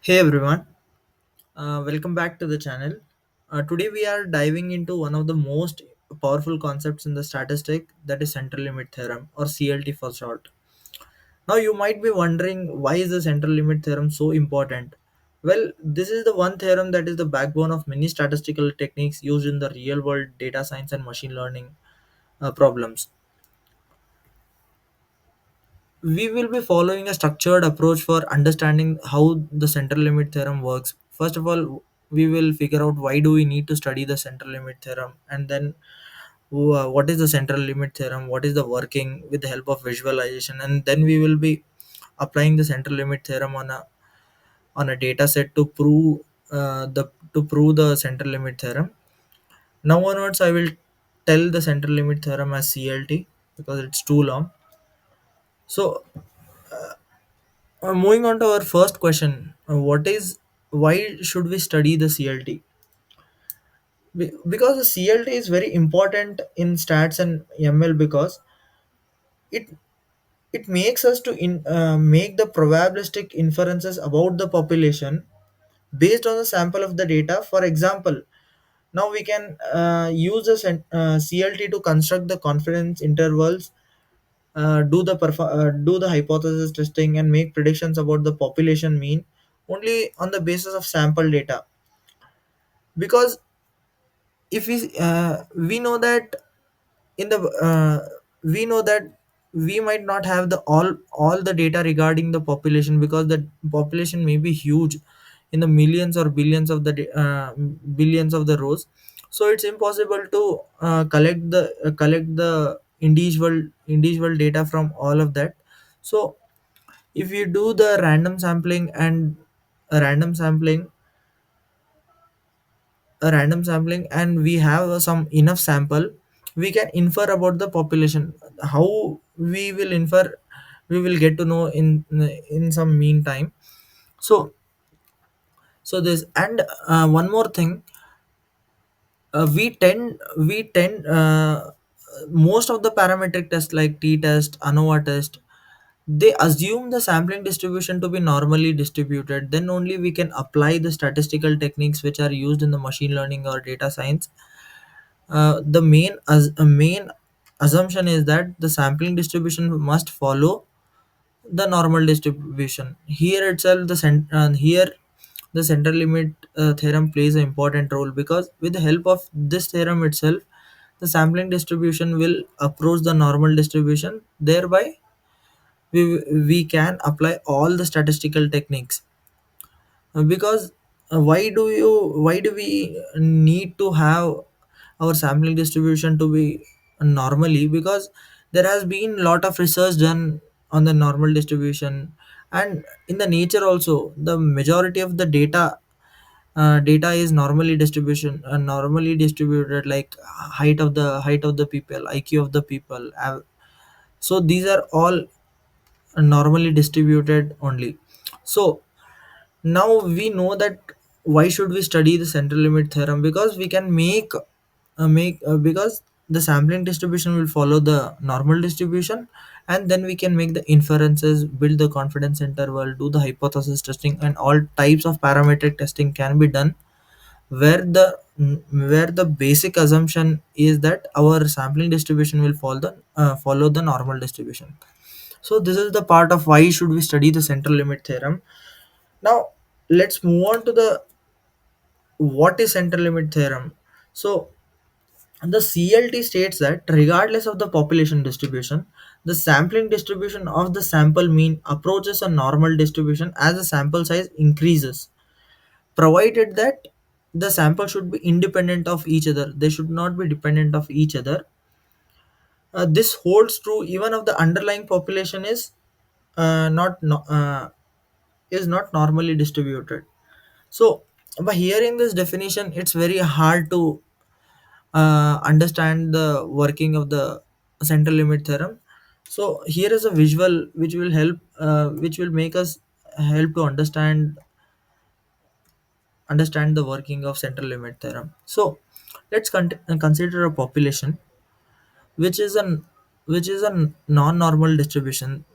Hey everyone, welcome back to the channel. Today we are diving into one of the most powerful concepts in the statistic, that is central limit theorem, or CLT for short. Now you might be wondering, why is the central limit theorem so important? Well, this is the one theorem that is the backbone of many statistical techniques used in the real world data science and machine learning problems. We will be following a structured approach for understanding how the central limit theorem works. First of all, we will figure out why do we need to study the central limit theorem, and then what is the central limit theorem, what is the working with the help of visualization, and then we will be applying the central limit theorem on a data set to prove the central limit theorem. Now onwards, I will tell the central limit theorem as CLT because it's too long. So moving on to our first question, why should we study the CLT? Because the CLT is very important in stats and ML because it it makes us to make the probabilistic inferences about the population based on the sample of the data. For example, now we can use the CLT to construct the confidence intervals, do the hypothesis testing, and make predictions about the population mean only on the basis of sample data. Because if we know that in the we know that we might not have the all the data regarding the population, because the population may be huge in the millions or billions of billions of the rows. So it's impossible to collect the individual data from all of that. So if you do the random sampling and a random sampling and we have some enough sample, we can infer about the population. How we will infer, we will get to know in some meantime. So so this, and one more thing, we tend most of the parametric tests like t-test, ANOVA test, they assume the sampling distribution to be normally distributed. Then only we can apply the statistical techniques which are used in the machine learning or data science. The main assumption is that the sampling distribution must follow the normal distribution. Here itself, here the central limit theorem plays an important role, because with the help of this theorem itself, the sampling distribution will approach the normal distribution. Thereby, we can apply all the statistical techniques. Because why do we need to have our sampling distribution to be normally? Because there has been lot of research done on the normal distribution, and in the nature also the majority of the data is normally distributed, like height of the people, IQ of the people. So these are all normally distributed only. So now we know that why should we study the central limit theorem, because we can make because the sampling distribution will follow the normal distribution, and then we can make the inferences, build the confidence interval, do the hypothesis testing, and all types of parametric testing can be done, where the basic assumption is that our sampling distribution will follow the normal distribution. So this is the part of why should we study the central limit theorem. Now let's move on to the what is central limit theorem. So the CLT states that regardless of the population distribution, the sampling distribution of the sample mean approaches a normal distribution as the sample size increases, provided that the sample should be independent of each other. They should not be dependent of each other. This holds true even if the underlying population not no, is not normally distributed. So by hearing this definition, it's very hard to understand the working of the central limit theorem. So here is a visual which will make us help to understand the working of central limit theorem. So let's consider a population which is an which is a non-normal distribution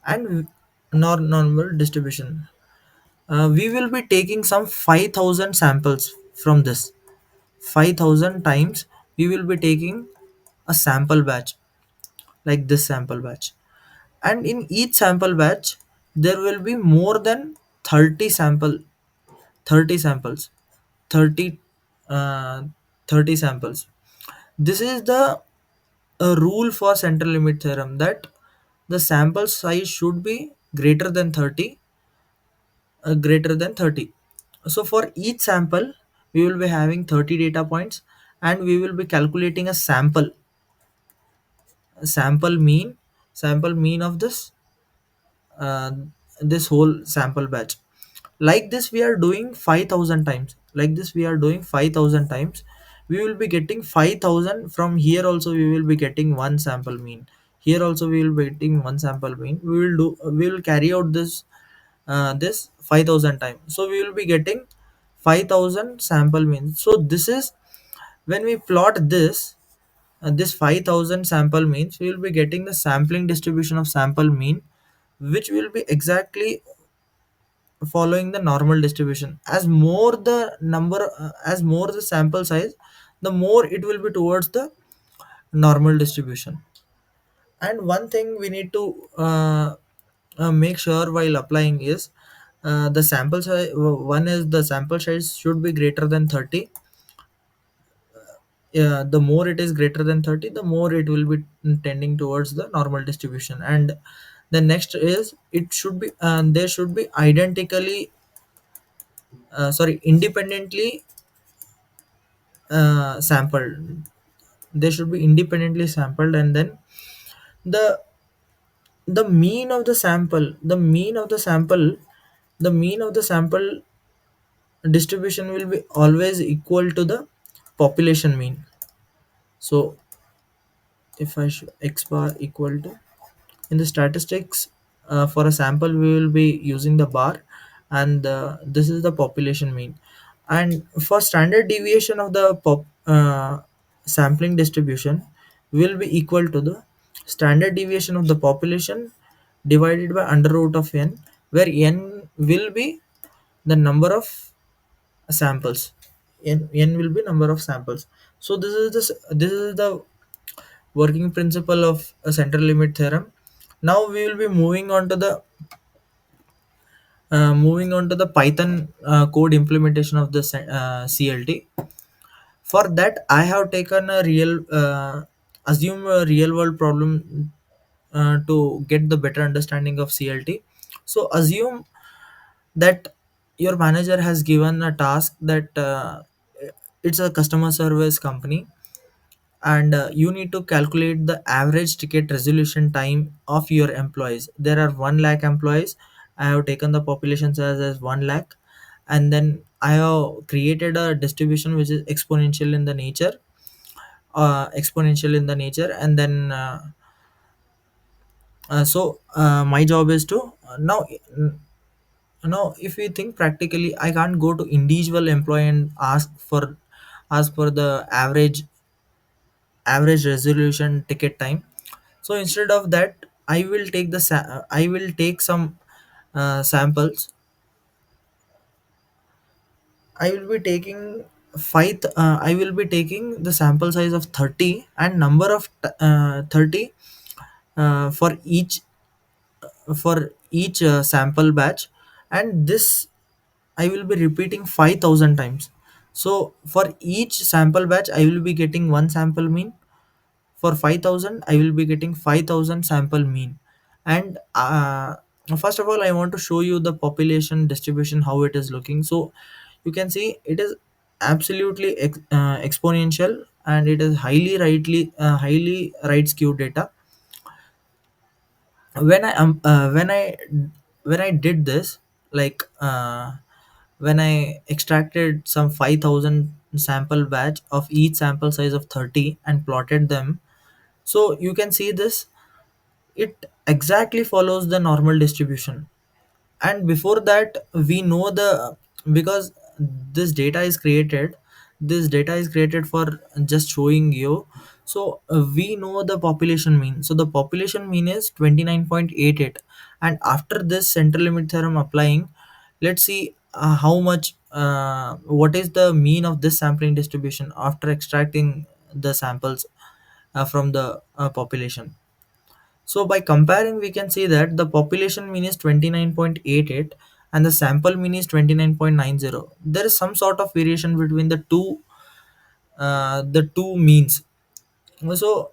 and non-normal distribution. We will be taking some 5,000 samples from this. 5,000 times we will be taking a sample batch, like this sample batch. And in each sample batch, there will be more than 30 samples, 30, uh, 30 samples. This is the rule for central limit theorem, that the sample size should be greater than 30. So for each sample, we will be having 30 data points, and we will be calculating sample mean sample mean of uh, this whole sample batch. Like this we are doing 5,000 times, we will be getting 5,000. From here also we will be getting one sample mean, here also we will be getting one sample mean. We will carry out this 5,000 times, so we will be getting 5,000 sample means. So this is, when we plot this 5,000 sample means, we will be getting the sampling distribution of sample mean, which will be exactly following the normal distribution. As more the sample size, the more it will be towards the normal distribution. And one thing we need to make sure while applying is, the sample size one is the sample size should be greater than 30. The more it is greater than 30, the more it will be tending towards the normal distribution. And the next is, it should be they should be independently sampled. They should be independently sampled, and then the the mean of the sample distribution will be always equal to the population mean. So if I should x bar equal to, in the statistics, for a sample we will be using the bar, and this is the population mean. And for standard deviation of the sampling distribution will be equal to the standard deviation of the population divided by under root of n, where n will be the number of samples. N will be number of samples. So this is the working principle of a central limit theorem. Now we will be moving on to the Python code implementation of the CLT. For that, I have taken a assume a real world problem to get the better understanding of CLT. So assume that your manager has given a task that it's a customer service company, and you need to calculate the average ticket resolution time of your employees. There are 1 lakh employees. I have taken the population size as 1 lakh, and then I have created a distribution which is exponential in the nature. And then my job is to now, if we think practically, I can't go to individual employee and ask for the average resolution ticket time. So instead of that, I will take some samples. I will be taking I will be taking the sample size of 30 and number of 30 for each sample batch. And this I will be repeating 5,000 times. So for each sample batch I will be getting one sample mean. For 5,000 I will be getting 5,000 sample mean. And first of all, I want to show you the population distribution, how it is looking. So you can see it is absolutely exponential, and it is highly right skewed data. when i um when I did this, like when I extracted some 5,000 sample batch of each sample size of 30 and plotted them, so you can see this, it exactly follows the normal distribution. And before that, we know the because this data is created this data is created for just showing you. So we know the population mean. So the population mean is 29.88, and after this central limit theorem applying, Let's see how much what is the mean of this sampling distribution after extracting the samples from the population. So by comparing, we can see that the population mean is 29.88 and the sample mean is 29.90. There is some sort of variation between the two means. So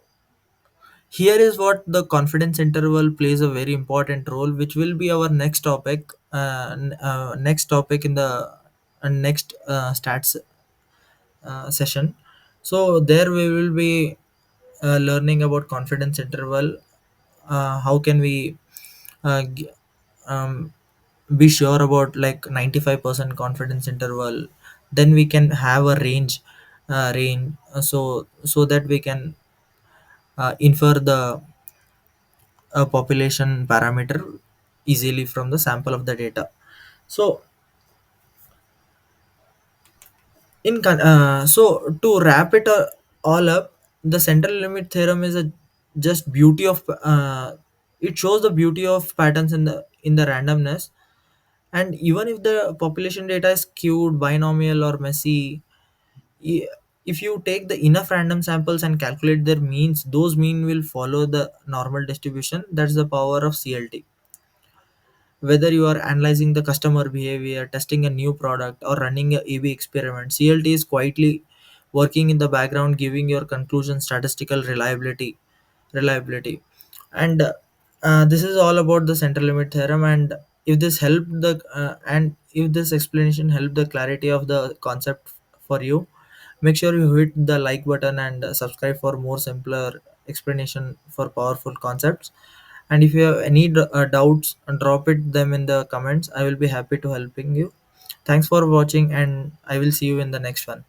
here is what the confidence interval plays a very important role, which will be our next topic. Next topic in the next stats session. So there we will be learning about confidence interval. How can we uh, g- um, be sure about like 95% confidence interval? Then we can have a range, so that we can infer the population parameter easily from the sample of the data. So so to wrap it all up, the central limit theorem is a just beauty of it shows the beauty of patterns in the randomness. And even if the population data is skewed, binomial, or messy, i- if you take the enough random samples and calculate their means, those mean will follow the normal distribution. That's the power of CLT. Whether you are analyzing the customer behavior, testing a new product, or running a A/B experiment, CLT is quietly working in the background, giving your conclusion statistical reliability. And this is all about the central limit theorem. And if this explanation helped the clarity of the concept for you, make sure you hit the like button and subscribe for more simpler explanation for powerful concepts. And if you have any doubts, drop it them in the comments. I will be happy to helping you. Thanks for watching, and I will see you in the next one.